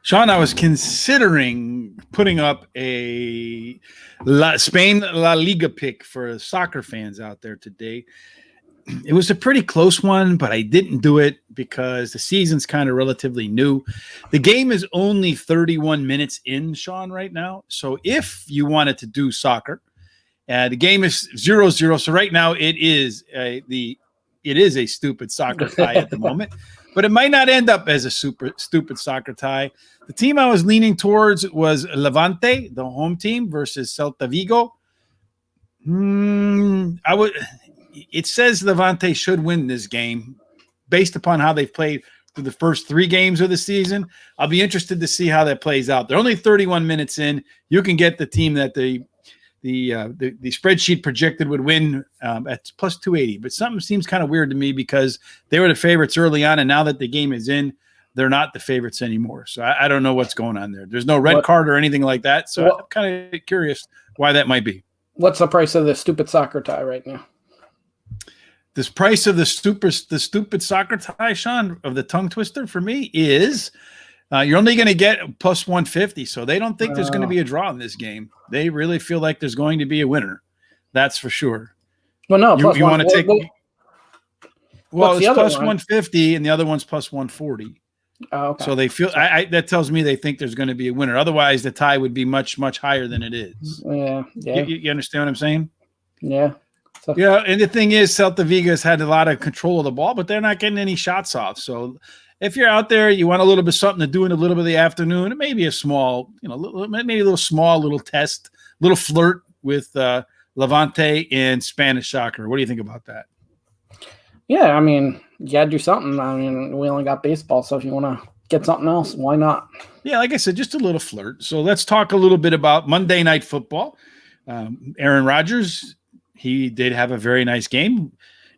Sean, I was considering putting up a Spain La Liga pick for soccer fans out there today. It was a pretty close one, but I didn't do it because the season's kind of relatively new. The game is only 31 minutes in, Sean, right now. So if you wanted to do soccer, the game is 0-0. So right now it is a stupid soccer tie at the moment, but it might not end up as a super stupid soccer tie. The team I was leaning towards was Levante, the home team, versus Celta Vigo. It says Levante should win this game based upon how they've played through the first 3 games of the season. I'll be interested to see how that plays out. They're only 31 minutes in. You can get the team that the spreadsheet projected would win at plus 280. But something seems kind of weird to me because they were the favorites early on, and now that the game is in, they're not the favorites anymore. So I don't know what's going on there. There's no red card or anything like that. So I'm kind of curious why that might be. What's the price of the stupid soccer tie right now? This price of the stupid soccer tie, Sean, of the tongue twister for me is you're only going to get plus 150. So they don't think there's going to be a draw in this game. They really feel like there's going to be a winner. That's for sure. Well, no, you want to take. Well, it's plus one? 150 and the other one's plus 140. Oh, okay. So they feel that tells me they think there's going to be a winner. Otherwise, the tie would be much, much higher than it is. Yeah. You understand what I'm saying? Yeah. So, yeah, and the thing is, Celta Vigo has had a lot of control of the ball, but they're not getting any shots off. So if you're out there, you want a little bit something to do in a little bit of the afternoon, maybe a small, maybe a little test, little flirt with Levante and Spanish soccer. What do you think about that? Yeah, I mean, you got to do something. I mean, we only got baseball, so if you want to get something else, why not? Yeah, like I said, just a little flirt. So let's talk a little bit about Monday Night Football. Aaron Rodgers, he did have a very nice game.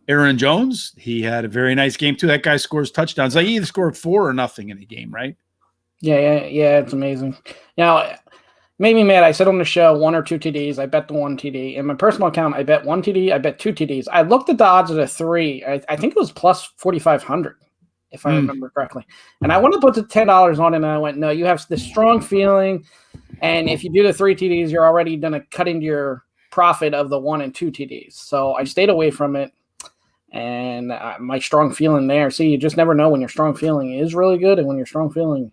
Aaron Jones, he had a very nice game too. That guy scores touchdowns. Like he either scored 4 or nothing in the game, right? Yeah, it's amazing. Now, made me mad. I said on the show 1 or 2 TDs. I bet the 1 TD. In my personal account, I bet 1 TD. I bet 2 TDs. I looked at the odds of the 3. I think it was plus 4,500, if I remember correctly. And I wanted to put the $10 on it, and I went, no, you have this strong feeling. And if you do the 3 TDs, you're already going to cut into your profit of the 1 and 2 TDs. So I stayed away from it. And my strong feeling there. See, you just never know when your strong feeling is really good and when your strong feeling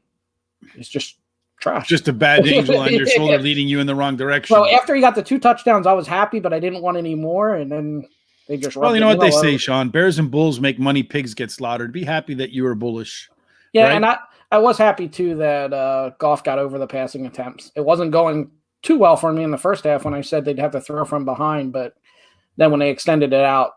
is just trash. Just a bad angel on your shoulder leading you in the wrong direction. So after he got the 2 touchdowns, I was happy, but I didn't want any more. And then they just you know what they say, Sean. Bears and bulls make money, pigs get slaughtered. Be happy that you were bullish. Yeah, right? And I was happy, too, that Goff got over the passing attempts. It wasn't going too well for me in the first half when I said they'd have to throw from behind. But then when they extended it out,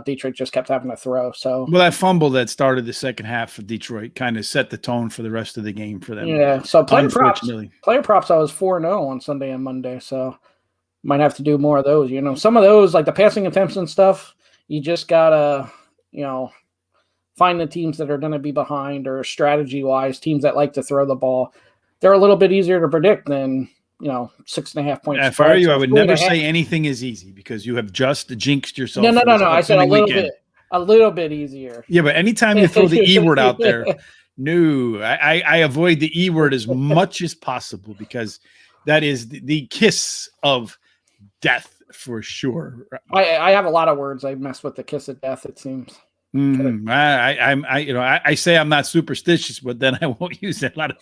Detroit just kept having to throw. So that fumble that started the second half of Detroit kind of set the tone for the rest of the game for them. Yeah. So player props, I was 4-0 on Sunday and Monday. So might have to do more of those. Some of those, like the passing attempts and stuff, you just gotta, find the teams that are going to be behind, or strategy wise, teams that like to throw the ball. They're a little bit easier to predict than 6.5 points. If I were you, I would never say anything is easy because you have just jinxed yourself. No. I said a little bit easier. Yeah, but anytime you throw the E word out there, no, I avoid the E word as much as possible because that is the kiss of death for sure. I have a lot of words I mess with the kiss of death, it seems. I say I'm not superstitious, but then I won't use a lot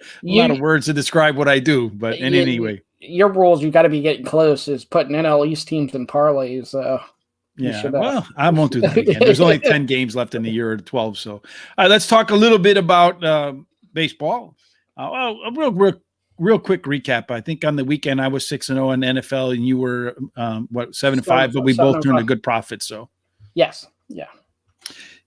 of words to describe what I do. But anyway, your rules, you got to be getting close, is putting NL East teams in parlays. Well, I won't do that again. There's only 10 games left in the year, or 12. So, all right, let's talk a little bit about baseball. Real quick recap. I think on the weekend I was 6-0 in NFL, and you were 7-5, but we both turned a good profit. So, yes, yeah.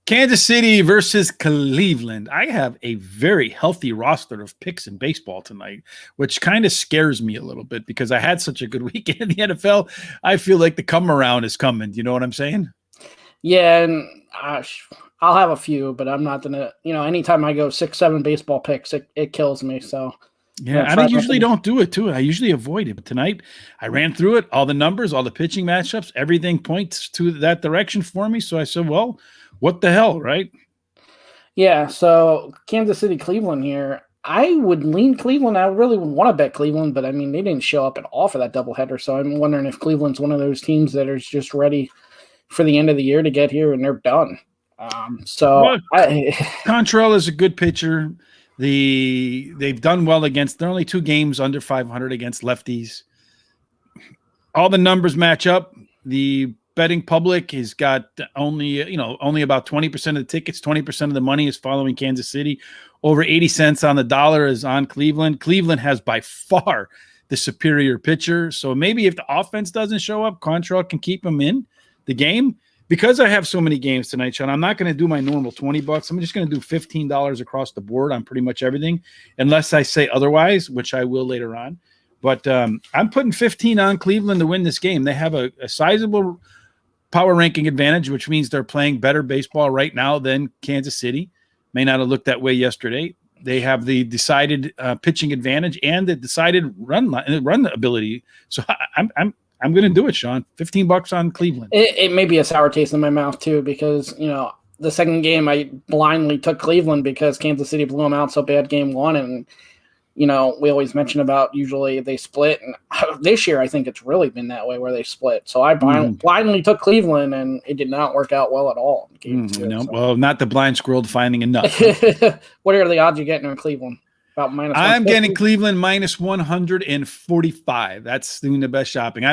Kansas City versus Cleveland. I have a very healthy roster of picks in baseball tonight, which kind of scares me a little bit because I had such a good weekend in the NFL. I feel like the come around is coming. You know what I'm saying? Yeah, and I'll have a few, but I'm not going to, anytime I go 6-7 baseball picks, it kills me. So, yeah, I usually don't do it too. I usually avoid it. But tonight I ran through it, all the numbers, all the pitching matchups, everything points to that direction for me. So I said, well, what the hell, right? Yeah, so Kansas City, Cleveland here. I would lean Cleveland. I really would want to bet Cleveland, but I mean, they didn't show up at all for that doubleheader. So I'm wondering if Cleveland's one of those teams that is just ready for the end of the year to get here and they're done. Contrell is a good pitcher. They've done well against. They're only 2 games under 500 against lefties. All the numbers match up. The betting public has got only about 20% of the tickets, 20% of the money is following Kansas City. Over 80 cents on the dollar is on Cleveland. Cleveland has by far the superior pitcher. So maybe if the offense doesn't show up, Contrell can keep them in the game. Because I have so many games tonight, Sean, I'm not going to do my normal $20. I'm just going to do $15 across the board on pretty much everything, unless I say otherwise, which I will later on. But I'm putting 15 on Cleveland to win this game. They have a sizable power ranking advantage, which means they're playing better baseball right now than Kansas City. May not have looked that way yesterday. They have the decided pitching advantage and the decided run ability. So I'm going to do it, Sean. $15 on Cleveland. It may be a sour taste in my mouth too, because the second game I blindly took Cleveland because Kansas City blew them out so bad game 1, and we always mention about usually they split, and this year I think it's really been that way where they split. So I blindly took Cleveland, and it did not work out well at all. Well, not the blind squirrel finding enough. What are the odds you're getting in Cleveland? About minus. I'm getting Cleveland minus 145. That's doing the best shopping.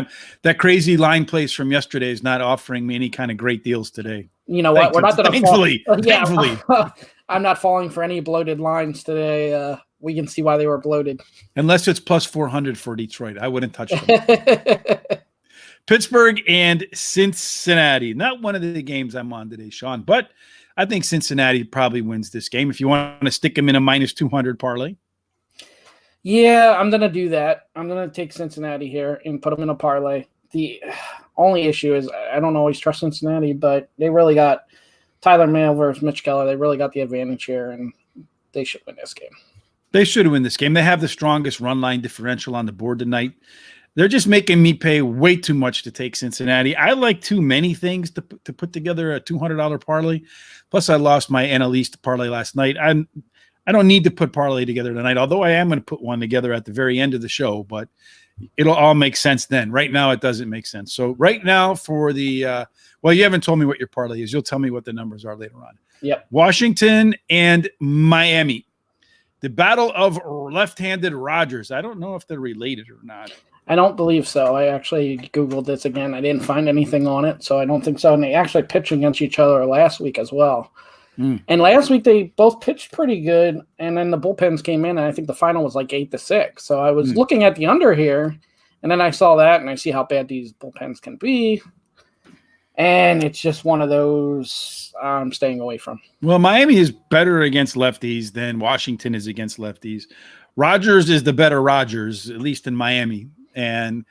That crazy line place from yesterday is not offering me any kind of great deals today. You know what? We're not going to thankfully. I'm not falling for any bloated lines today. We can see why they were bloated. Unless it's plus 400 for Detroit, I wouldn't touch them. Pittsburgh and Cincinnati. Not one of the games I'm on today, Sean, but I think Cincinnati probably wins this game. If you want to stick them in a minus 200 parlay. Yeah, I'm going to do that. I'm going to take Cincinnati here and put them in a parlay. The only issue is I don't always trust Cincinnati, but they really got Tyler Mahle versus Mitch Keller. They really got the advantage here, and they should win this game. They should win this game. They have the strongest run line differential on the board tonight. They're just making me pay way too much to take Cincinnati. I like too many things to put together a $200 parlay. Plus, I lost my NL East parlay last night. I don't need to put parlay together tonight, although I am going to put one together at the very end of the show, but it'll all make sense then. Right now, it doesn't make sense. So right now for the you haven't told me what your parlay is. You'll tell me what the numbers are later on. Yep. Washington and Miami. The battle of left-handed Rogers. I don't know if they're related or not. I don't believe so. I actually Googled this again. I didn't find anything on it, so I don't think so. And they actually pitched against each other last week as well. And last week they both pitched pretty good, and then the bullpens came in, and I think the final was like 8-6. So I was looking at the under here, and then I saw that, and I see how bad these bullpens can be. And it's just one of those I'm staying away from. Well, Miami is better against lefties than Washington is against lefties. Rogers is the better Rogers, at least in Miami. And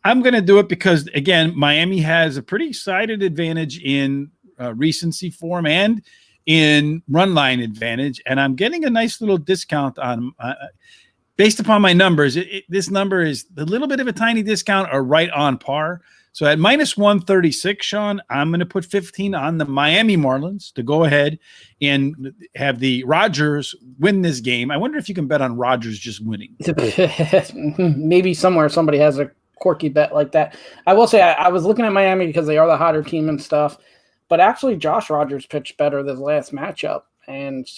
I'm going to do it because, again, Miami has a pretty excited advantage in recency form and in run line advantage. And I'm getting a nice little discount on based upon my numbers. This number is a little bit of a tiny discount or right on par. So at minus 136, Sean, I'm going to put 15 on the Miami Marlins to go ahead and have the Rogers win this game. I wonder if you can bet on Rogers just winning. Maybe somewhere somebody has a quirky bet like that. I will say I was looking at Miami because they are the hotter team and stuff, but actually Josh Rogers pitched better this last matchup. And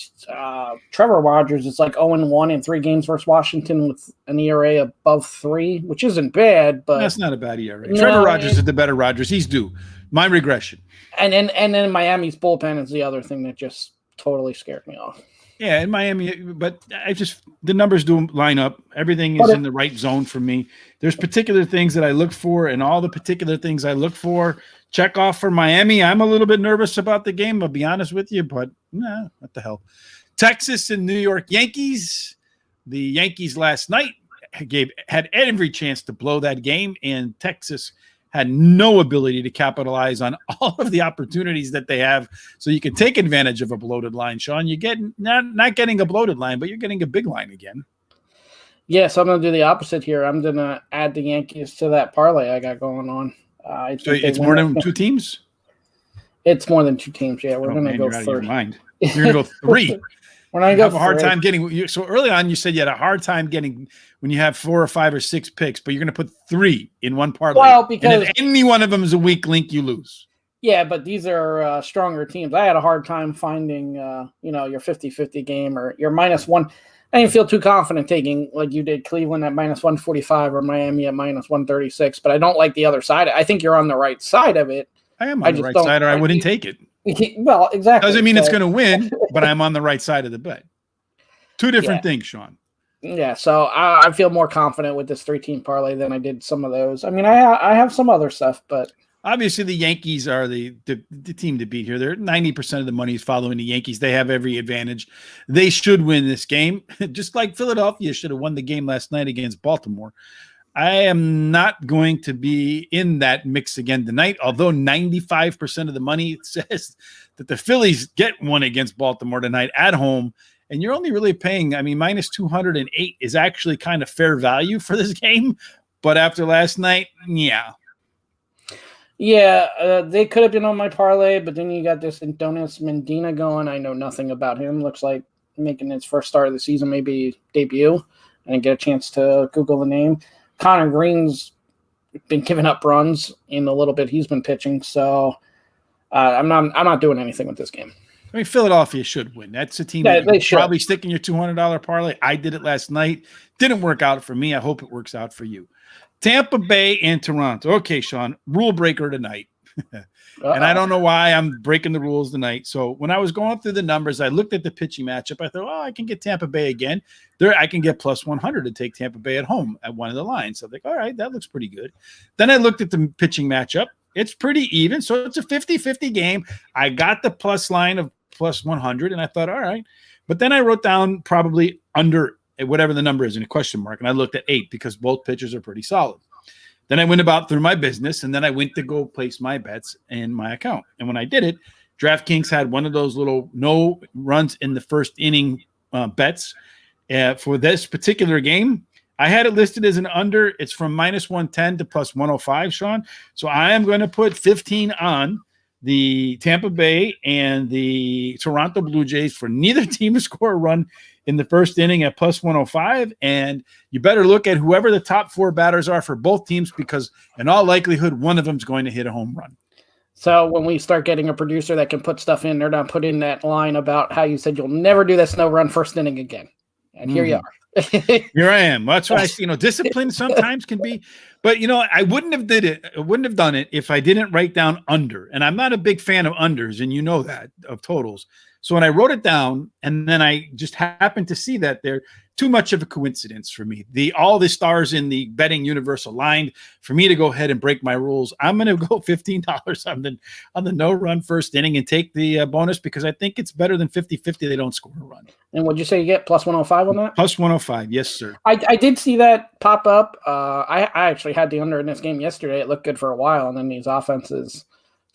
Trevor Rogers is like 0-1 in 3 games versus Washington with an ERA above 3, which isn't bad, but that's not a bad ERA. Trevor Rogers is the better Rogers. He's due. My regression. And then Miami's bullpen is the other thing that just totally scared me off. Yeah, in Miami, but the numbers do line up. Everything is in the right zone for me. There's particular things that I look for, and all the particular things I look for check off for Miami. I'm a little bit nervous about the game, I'll be honest with you, but what the hell. Texas and New York Yankees. The Yankees last night had every chance to blow that game, and Texas had no ability to capitalize on all of the opportunities that they have. So you can take advantage of a bloated line, Sean. You get not getting a bloated line, but you're getting a big line again. Yeah, so I'm going to do the opposite here. I'm going to add the Yankees to that parlay I got going on. So it's more than 2 teams? It's more than 2 teams, yeah. We're going to go you're out 3. of your mind. You're going to go 3. When I You go have a hard 3, time getting. So early on, you said you had a hard time getting when you have 4 or 5 or 6 picks, but you're going to put 3 in one parlay. well, And because if any one of them is a weak link, you lose. yeah, but these are stronger teams. I had a hard time finding, your 50-50 game or your -1. I didn't feel too confident taking, like you did, Cleveland at -145 or Miami at -136, but I don't like the other side. I think you're on the right side of it. I am I on the just right don't. side, or I wouldn't take it. Well, exactly. Doesn't mean it's So, going to win, but I'm on the right side of the bet. Two different things, Sean. yeah, so I feel more confident with this 3-team parlay than I did some of those. I mean, I have some other stuff, but Obviously, the Yankees are the team to beat here. They're 90% of the money is following the Yankees. They have every advantage. They should win this game, just like Philadelphia should have won the game last night against Baltimore. I am not going to be in that mix again tonight, although 95% of the money says that the Phillies get one against Baltimore tonight at home. And you're only really paying, -208 is actually kind of fair value for this game. But after last night, yeah. yeah, they could have been on my parlay, but then you got this Adonis Medina going. I know nothing about him. Looks like making his first start of the season, maybe debut. I didn't get a chance to Google the name. Connor Green's been giving up runs in a little bit. He's been pitching, so I'm not doing anything with this game. Philadelphia should win. That's a team that you probably stick in your $200 parlay. I did it last night. Didn't work out for me. I hope it works out for you. Tampa Bay and Toronto. Okay, Sean, rule breaker tonight. And I don't know why I'm breaking the rules tonight. So when I was going through the numbers, I looked at the pitching matchup. I thought, I can get Tampa Bay again. There, I can get +100 to take Tampa Bay at home at one of the lines. So I'm like, all right, that looks pretty good. Then I looked at the pitching matchup. It's pretty even. So it's a 50-50 game. I got the plus line of +100, and I thought, all right. But then I wrote down probably under whatever the number is in a question mark, and I looked at 8 because both pitchers are pretty solid. Then I went about through my business, and then I went to go place my bets in my account. And when I did it, DraftKings had one of those little no runs in the first inning bets for this particular game. I had it listed as an under. It's from -110 to +105, Sean. So I am going to put 15 on the Tampa Bay and the Toronto Blue Jays for neither team to score a run in the first inning at +105. And you better look at whoever the top 4 batters are for both teams, because in all likelihood, one of them is going to hit a home run. So when we start getting a producer that can put stuff in, they're not put in that line about how you said you'll never do this no run first inning again. And here you are. Here I am. That's why discipline sometimes can be, but I wouldn't have done it if I didn't write down under. And I'm not a big fan of unders, and that, of totals. So when I wrote it down, and then I just happened to see that there, too much of a coincidence for me. All the stars in the betting universe aligned for me to go ahead and break my rules. I'm going to go $15 on the no run first inning and take the bonus, because I think it's better than 50-50. They don't score a run. And what'd you say you get +105 on that? +105. Yes, sir. I did see that pop up. I actually had the under in this game yesterday. It looked good for a while, and then these offenses,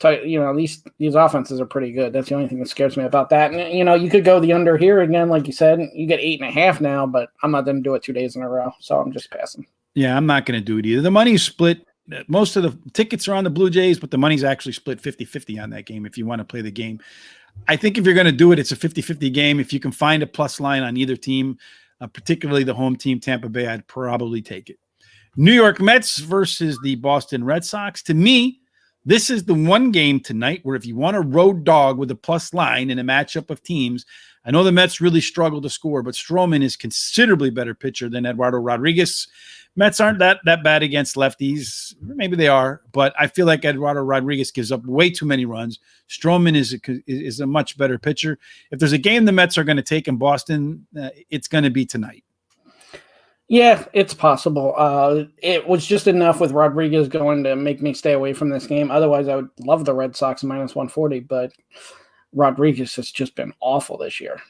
these offenses are pretty good. That's the only thing that scares me about that. And you could go the under here again, like you said. You get 8.5 now, but I'm not going to do it 2 days in a row, so I'm just passing. Yeah, I'm not going to do it either. The money's split. Most of the tickets are on the Blue Jays, but the money's actually split 50-50 on that game if you want to play the game. I think if you're going to do it, it's a 50-50 game. If you can find a plus line on either team, particularly the home team, Tampa Bay, I'd probably take it. New York Mets versus the Boston Red Sox. To me, this is the one game tonight where if you want a road dog with a plus line in a matchup of teams, I know the Mets really struggle to score, but Stroman is considerably better pitcher than Eduardo Rodriguez. Mets aren't that bad against lefties. Maybe they are, but I feel like Eduardo Rodriguez gives up way too many runs. Stroman is a much better pitcher. If there's a game the Mets are going to take in Boston, it's going to be tonight. Yeah, it's possible. It was just enough with Rodriguez going to make me stay away from this game. Otherwise, I would love the Red Sox -140, but Rodriguez has just been awful this year.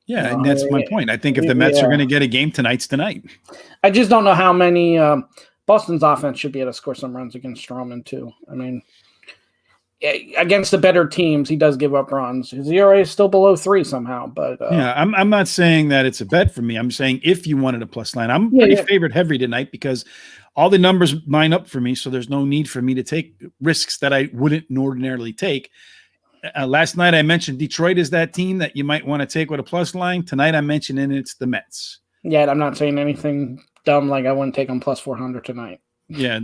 Yeah, and that's my point. I think if the Mets are going to get a game, tonight's tonight. I just don't know how many Boston's offense should be able to score some runs against Stroman, too. I mean, against the better teams, he does give up runs. His ERA is still below 3 somehow. But yeah, I'm not saying that it's a bet for me. I'm saying if you wanted a plus line, I'm pretty favorite heavy tonight because all the numbers line up for me, so there's no need for me to take risks that I wouldn't ordinarily take. Last night I mentioned Detroit is that team that you might want to take with a plus line. Tonight I'm mentioning it's the Mets. Yeah, I'm not saying anything dumb like I wouldn't take them plus 400 tonight. Yeah.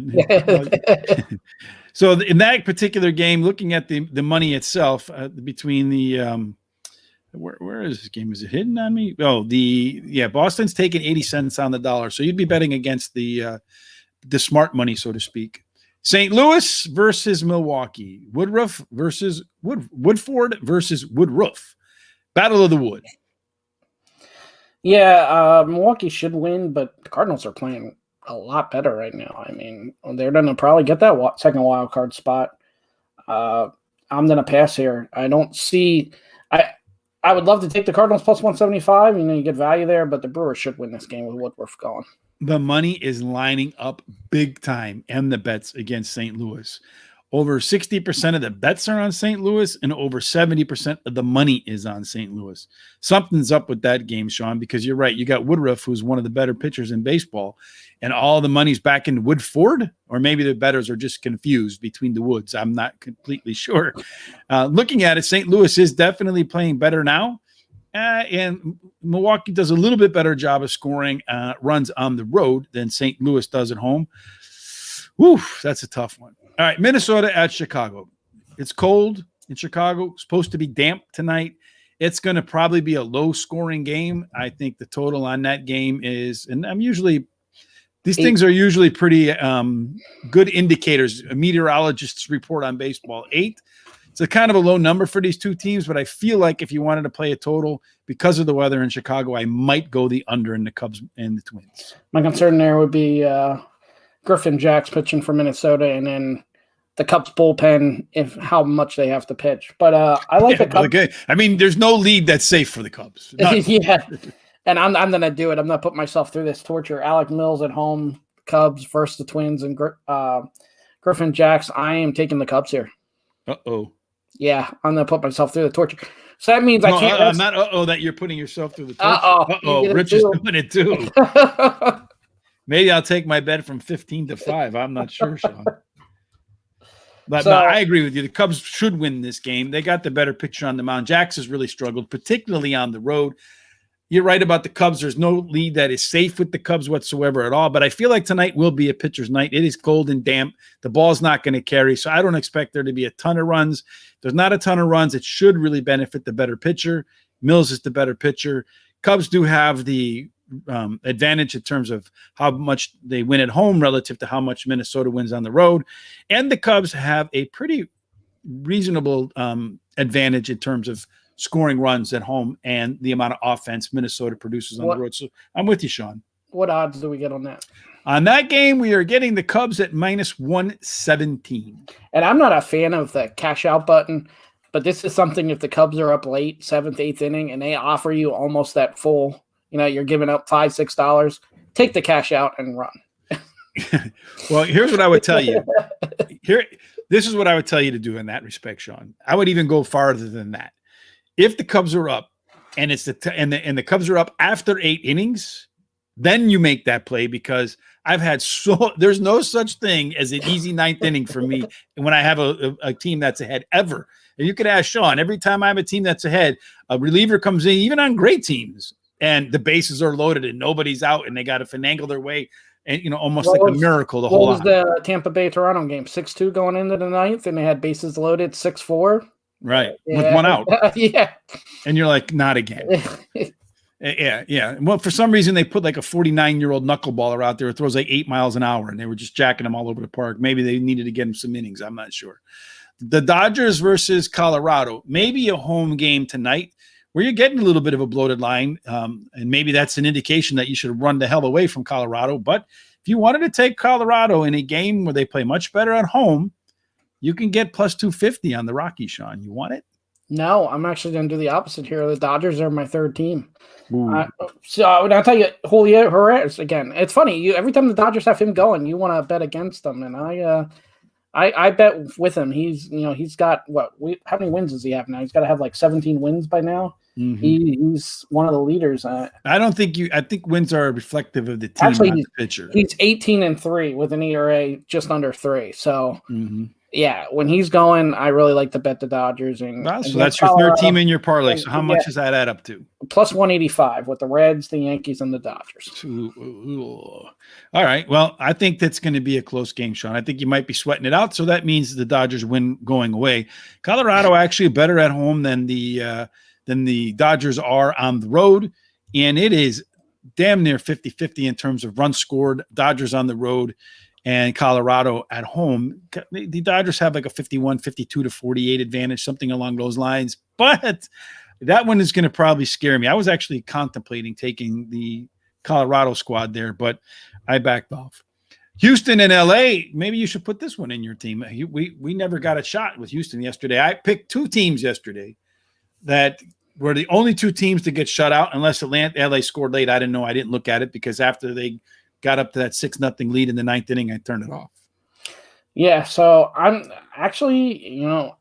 So in that particular game, looking at the money itself between the where is this game? Is it hidden on me? Oh, Boston's taking 80 cents on the dollar. So you'd be betting against the smart money, so to speak. St. Louis versus Milwaukee. Woodruff versus Woodford versus Woodruff. Battle of the Wood. Yeah, Milwaukee should win, but the Cardinals are playing a lot better right now. I mean, they're going to probably get that second wild card spot. I'm going to pass here. I don't see – I would love to take the Cardinals plus 175. You get value there, but the Brewers should win this game with Woodruff going. The money is lining up big time and the bets against St. Louis. Over 60% of the bets are on St. Louis and over 70% of the money is on St. Louis. Something's up with that game, Sean, because you're right. You got Woodruff, who's one of the better pitchers in baseball, and all the money's back in Woodford, or maybe the bettors are just confused between the Woods. I'm not completely sure. Looking at it, St. Louis is definitely playing better now. And Milwaukee does a little bit better job of scoring runs on the road than St. Louis does at home. Whew, that's a tough one. All right, Minnesota at Chicago. It's cold in Chicago. It's supposed to be damp tonight. It's going to probably be a low-scoring game. I think the total on that game is, and these things are usually pretty good indicators. Meteorologists report on baseball. 8. It's a kind of a low number for these two teams, but I feel like if you wanted to play a total because of the weather in Chicago, I might go the under in the Cubs and the Twins. My concern there would be Griffin Jacks pitching for Minnesota, and then the Cubs bullpen, how much they have to pitch. But I like the Cubs. Okay. I mean, there's no lead that's safe for the Cubs. Yeah, and I'm going to do it. I'm going to put myself through this torture. Alec Mills at home, Cubs versus the Twins, and Griffin Jacks. I am taking the Cubs here. Uh-oh. Yeah, I'm going to put myself through the torture. So that means I can't. I'm not that you're putting yourself through the torture. Rich is doing it too. Maybe I'll take my bet from 15 to 5. I'm not sure, Sean. But I agree with you. The Cubs should win this game. They got the better pitcher on the mound. Jax has really struggled, particularly on the road. You're right about the Cubs. There's no lead that is safe with the Cubs whatsoever at all. But I feel like tonight will be a pitcher's night. It is cold and damp. The ball's not going to carry, so I don't expect there to be a ton of runs. If there's not a ton of runs, it should really benefit the better pitcher. Mills is the better pitcher. Cubs do have the advantage in terms of how much they win at home relative to how much Minnesota wins on the road. And the Cubs have a pretty reasonable advantage in terms of scoring runs at home and the amount of offense Minnesota produces on the road. So I'm with you, Sean. What odds do we get on that? On that game, we are getting the Cubs at minus 117. And I'm not a fan of the cash out button, but this is something if the Cubs are up late, 7th, 8th inning, and they offer you almost that full, you're giving up $5, $6, take the cash out and run. Well, here's what I would tell you. This is what I would tell you to do in that respect, Sean. I would even go farther than that. If the Cubs are up and it's the Cubs are up after 8 innings, then you make that play, because there's no such thing as an easy 9th inning for me when I have a team that's ahead ever. And you could ask Sean, every time I have a team that's ahead, a reliever comes in, even on great teams, and the bases are loaded and nobody's out and they got to finagle their way, and almost like a miracle to hold on. What was the Tampa Bay Toronto game? 6-2 going into the 9th, and they had bases loaded 6-4. Right. Yeah. With one out. Yeah. And you're like, not again. Yeah. Well, for some reason, they put like a 49-year-old knuckleballer out there who throws like 8 miles an hour, and they were just jacking him all over the park. Maybe they needed to get him some innings. I'm not sure. The Dodgers versus Colorado, maybe a home game tonight where you're getting a little bit of a bloated line, and maybe that's an indication that you should run the hell away from Colorado. But if you wanted to take Colorado in a game where they play much better at home, you can get plus 250 on the Rockies, Sean. You want it? No, I'm actually going to do the opposite here. The Dodgers are my third team. So I'll tell you, Julio Perez again. It's funny. Every time the Dodgers have him going, you want to bet against them, and I bet with him. He's got how many wins does he have now? He's got to have like 17 wins by now. Mm-hmm. He's one of the leaders. I think wins are reflective of the team, actually, not the pitcher. He's 18-3 with an ERA just under 3. So Yeah, when he's going, I really like to bet the Dodgers. And Well, so that's your third team in your parlay. So how much does that add up to? Plus 185 with the Reds, the Yankees, and the Dodgers. All right. Well, I think that's going to be a close game, Sean. I think you might be sweating it out. So that means the Dodgers win going away. Colorado actually better at home than the Dodgers are on the road. And it is damn near 50-50 in terms of runs scored. Dodgers on the road and Colorado at home. The Dodgers have like a 52-48 advantage, something along those lines. But that one is going to probably scare me. I was actually contemplating taking the Colorado squad there, but I backed off. Houston and LA, maybe you should put this one in your team. We never got a shot with Houston yesterday. I picked two teams yesterday that were the only two teams to get shut out unless LA scored late. I didn't know. I didn't look at it because after they got up to that 6-0 lead in the ninth inning, I turned it off. Yeah, so I'm actually, I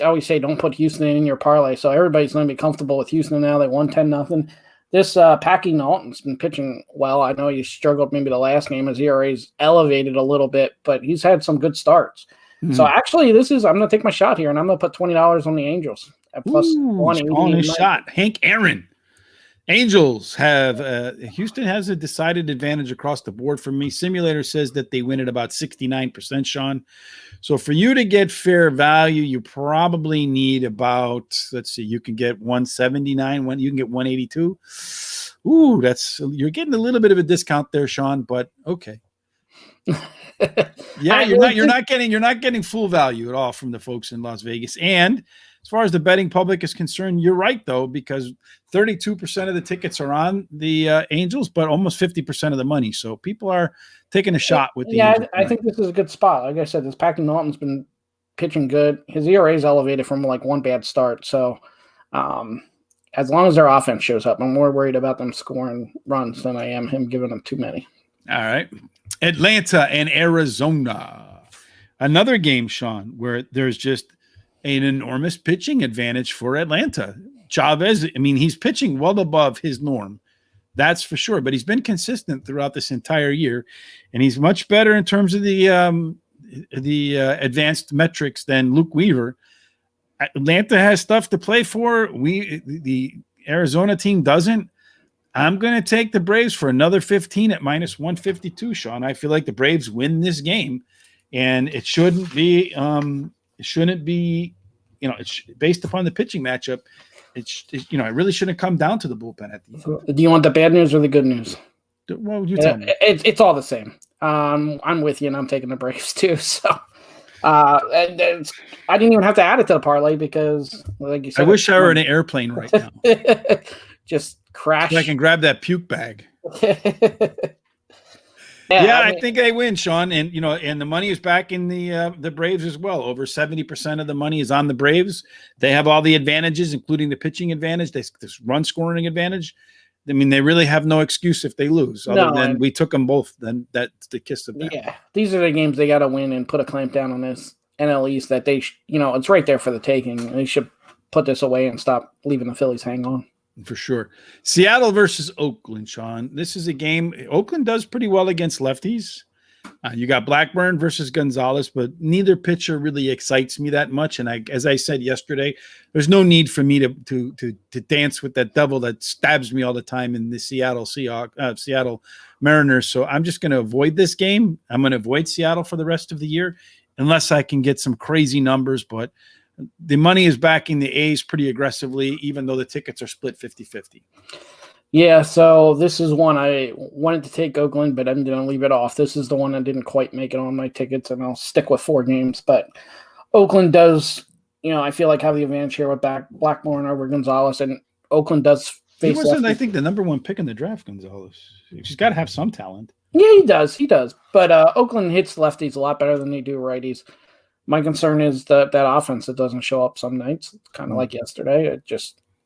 always say don't put Houston in your parlay, so everybody's going to be comfortable with Houston now. They won 10-0. This Packy Naughton's been pitching well. I know he struggled maybe the last game. His ERA's elevated a little bit, but he's had some good starts. Mm-hmm. So actually, I'm going to take my shot here, and I'm going to put $20 on the Angels at plus 180. On his shot. Hank Aaron. Angels have Houston has a decided advantage across the board for me. Simulator says that they win at about 69%, Sean. So for you to get fair value, you probably need about, let's see, you can get 179, you can get 182. Ooh, you're getting a little bit of a discount there, Sean, but okay. Yeah, you're not getting full value at all from the folks in Las Vegas. And as far as the betting public is concerned, you're right, though, because 32% of the tickets are on the Angels, but almost 50% of the money. So people are taking a shot with the Angels. I think this is a good spot. Like I said, this Packy Naughton's been pitching good. His ERA is elevated from like one bad start. So as long as their offense shows up, I'm more worried about them scoring runs than I am him giving them too many. All right. Atlanta and Arizona. Another game, Sean, where there's just an enormous pitching advantage for Atlanta. Chavez, he's pitching well above his norm. That's for sure. But he's been consistent throughout this entire year. And he's much better in terms of the advanced metrics than Luke Weaver. Atlanta has stuff to play for. The Arizona team doesn't. I'm going to take the Braves for another 15 at minus 152, Sean. I feel like the Braves win this game, and it shouldn't be it's based upon the pitching matchup. It really shouldn't come down to the bullpen at the end. Do you want the bad news or the good news? Well, you tell me. It's all the same. I'm with you, and I'm taking the Braves too. So I didn't even have to add it to the parlay because, like you said, I wish I were in an airplane right now. Just crash. So I can grab that puke bag. I think they win, Sean, and and the money is back in the Braves as well. Over 70% of the money is on the Braves. They have all the advantages, including the pitching advantage, this run scoring advantage. They really have no excuse if they lose, other than we took them both. Then that's the kiss of death. Yeah, these are the games they got to win and put a clamp down on this NL East. That they, it's right there for the taking. They should put this away and stop leaving the Phillies hang on. For sure. Seattle versus Oakland, Sean. This is a game. Oakland does pretty well against lefties. You got Blackburn versus Gonzalez, but neither pitcher really excites me that much. And as I said yesterday, there's no need for me to dance with that devil that stabs me all the time in the Seattle Mariners. So I'm just going to avoid this game. I'm going to avoid Seattle for the rest of the year, unless I can get some crazy numbers. But the money is backing the A's pretty aggressively, even though the tickets are split 50-50. Yeah, so this is one I wanted to take Oakland, but I'm going to leave it off. This is the one that didn't quite make it on my tickets, and I'll stick with 4 games. But Oakland does, I feel like have the advantage here with Blackburn over Gonzalez, and Oakland does face. He wasn't, I think, the number 1 pick in the draft, Gonzalez. He's got to have some talent. Yeah, he does. But Oakland hits lefties a lot better than they do righties. My concern is that offense that doesn't show up some nights, kind of like yesterday.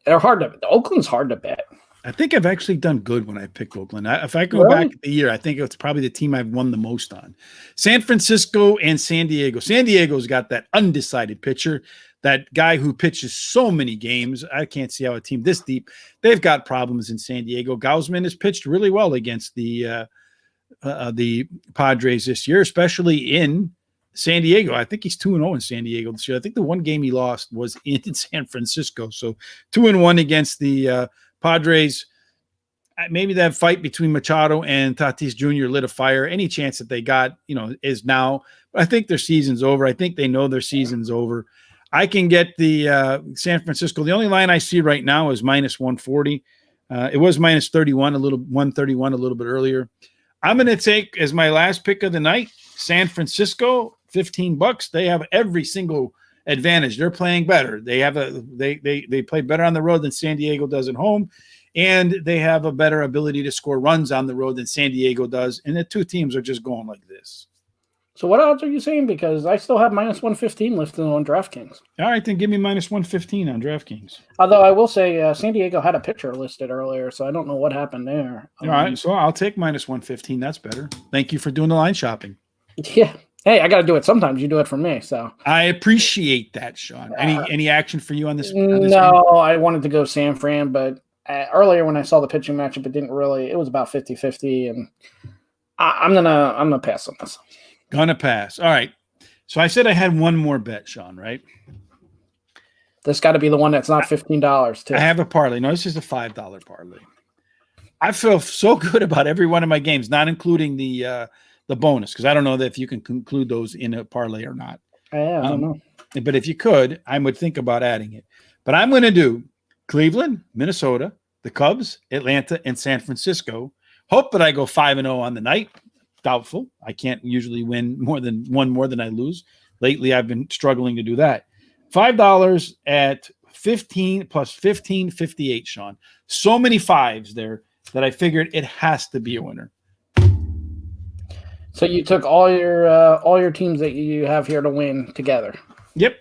Oakland's hard to bet. I think I've actually done good when I picked Oakland. If I go back the year, I think it's probably the team I've won the most on. San Francisco and San Diego. San Diego's got that undecided pitcher, that guy who pitches so many games. I can't see how a team this deep. They've got problems in San Diego. Gausman has pitched really well against the Padres this year, especially in San Diego. I think he's 2-0 in San Diego this year. I think the one game he lost was in San Francisco. So 2-1 against the Padres. Maybe that fight between Machado and Tatis Jr. lit a fire. Any chance that they got, is now. But I think their season's over. I think they know their season's over. I can get the San Francisco. The only line I see right now is minus 140. It was minus 31, 131 a little bit earlier. I'm going to take as my last pick of the night, San Francisco, $15. They have every single advantage. They're playing better. They have they play better on the road than San Diego does at home. And they have a better ability to score runs on the road than San Diego does. And the two teams are just going like this. So what odds are you saying? Because I still have minus 115 listed on DraftKings. All right, then give me minus 115 on DraftKings. Although I will say San Diego had a pitcher listed earlier, so I don't know what happened there. All right, so I'll take minus 115. That's better. Thank you for doing the line shopping. Yeah. Hey, I got to do it sometimes. You do it for me, so. I appreciate that, Sean. Any action for you on this? No, game? I wanted to go San Fran, but earlier when I saw the pitching matchup, it was about 50-50, and I'm gonna pass on this. Gonna pass. All right. So I said I had one more bet, Sean, right? This got to be the one that's not $15 too. I have a parlay. No, this is a $5 parlay. I feel so good about every one of my games, not including the bonus, because I don't know if you can conclude those in a parlay or not. Yeah, I don't know. But if you could, I would think about adding it. But I'm going to do Cleveland, Minnesota, the Cubs, Atlanta, and San Francisco. Hope that I go 5-0 on the night. Doubtful. I can't usually win more than I lose. Lately, I've been struggling to do that. $5 at 15 plus 15, 58, Sean. So many fives there that I figured it has to be a winner. So you took all your teams that you have here to win together. Yep.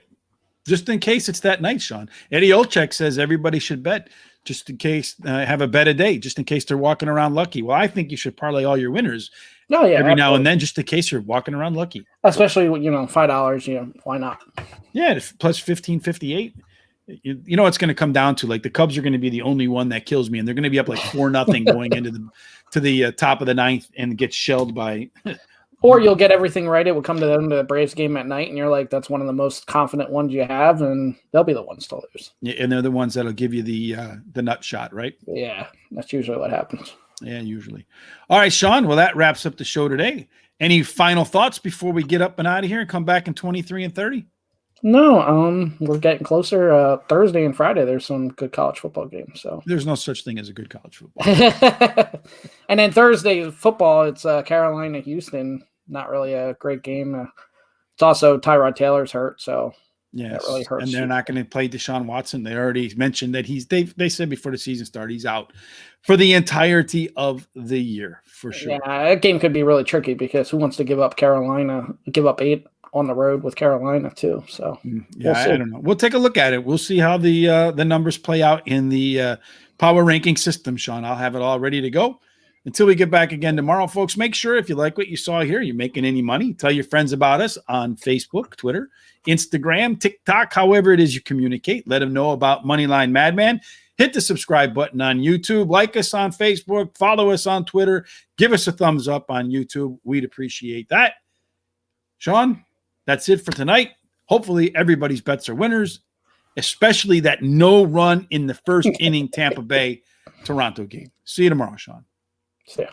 Just in case it's that night, Sean. Eddie Olczyk says everybody should bet just in case, have a bet a day, just in case they're walking around lucky. Well, I think you should parlay all your winners every now and then, just in case you're walking around lucky. Especially, $5, why not? Yeah, plus 15, 58. You know what's going to come down to? Like the Cubs are going to be the only one that kills me, and they're going to be up like 4-0 going into the top of the ninth and get shelled by. Or you'll get everything right. It will come to the end of the Braves game at night, and you're like, that's one of the most confident ones you have, and they'll be the ones to lose. Yeah, and they're the ones that'll give you the nut shot, right? Yeah, that's usually what happens. Yeah, usually. All right, Sean. Well, that wraps up the show today. Any final thoughts before we get up and out of here and come back in 23 and 30? No, we're getting closer. Thursday and Friday, there's some good college football games. So there's no such thing as a good college football. And then Thursday football, it's Carolina, Houston. Not really a great game. It's also Tyrod Taylor's hurt, so yes, that really hurts. And they're not going to play Deshaun Watson. They already mentioned that they said before the season started he's out for the entirety of the year for sure. Yeah, that game could be really tricky because who wants to give up 8 on the road with Carolina too? So yeah, I don't know. We'll take a look at it. We'll see how the numbers play out in the power ranking system, Sean. I'll have it all ready to go. Until we get back again tomorrow, folks, make sure if you like what you saw here, you're making any money, tell your friends about us on Facebook, Twitter, Instagram, TikTok, however it is you communicate. Let them know about Moneyline Madman. Hit the subscribe button on YouTube. Like us on Facebook. Follow us on Twitter. Give us a thumbs up on YouTube. We'd appreciate that. Sean, that's it for tonight. Hopefully everybody's bets are winners, especially that no run in the first inning Tampa Bay Toronto game. See you tomorrow, Sean. Yeah.